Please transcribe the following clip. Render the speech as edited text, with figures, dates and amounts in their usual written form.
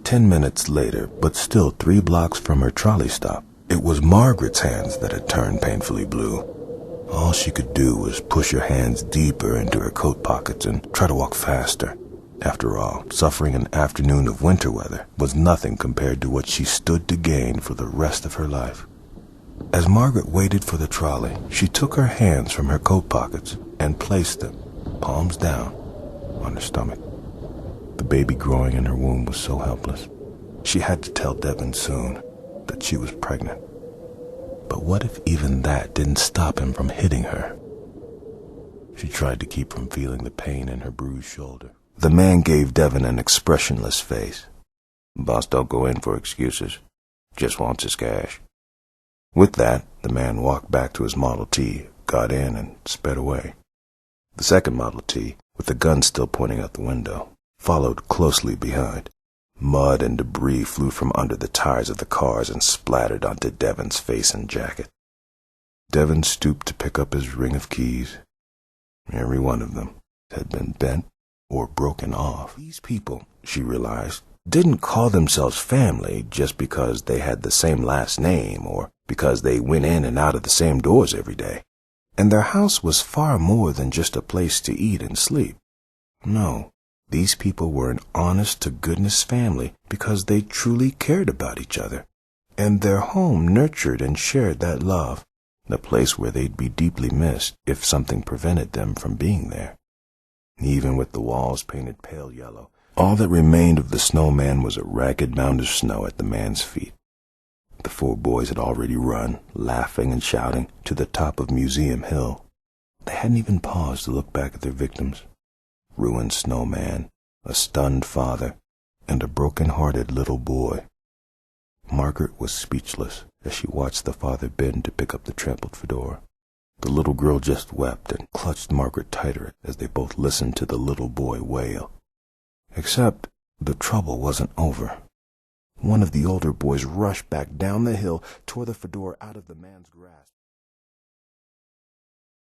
10 minutes later, but still 3 blocks from her trolley stop, it was Margaret's hands that had turned painfully blue. All she could do was push her hands deeper into her coat pockets and try to walk faster. After all, suffering an afternoon of winter weather was nothing compared to what she stood to gain for the rest of her life. As Margaret waited for the trolley, she took her hands from her coat pockets and placed them, palms down, on her stomach. The baby growing in her womb was so helpless. She had to tell Devin soon that she was pregnant. But what if even that didn't stop him from hitting her? She tried to keep from feeling the pain in her bruised shoulder. The man gave Devin an expressionless face. "Boss don't go in for excuses. Just wants his cash." With that, the man walked back to his Model T, got in, and sped away. The second Model T, with the gun still pointing out the window, followed closely behind. Mud and debris flew from under the tires of the cars and splattered onto Devin's face and jacket. Devin stooped to pick up his ring of keys. Every one of them had been bent or broken off. These people, she realized, didn't call themselves family just because they had the same last name or because they went in and out of the same doors every day. And their house was far more than just a place to eat and sleep. No, these people were an honest-to-goodness family because they truly cared about each other. And their home nurtured and shared that love, the place where they'd be deeply missed if something prevented them from being there. Even with the walls painted pale yellow, all that remained of the snowman was a ragged mound of snow at the man's feet. The 4 boys had already run, laughing and shouting, to the top of Museum Hill. They hadn't even paused to look back at their victims. Ruined snowman, a stunned father, and a broken-hearted little boy. Margaret was speechless as she watched the father bend to pick up the trampled fedora. The little girl just wept and clutched Margaret tighter as they both listened to the little boy wail. Except the trouble wasn't over. One of the older boys rushed back down the hill, tore the fedora out of the man's grasp.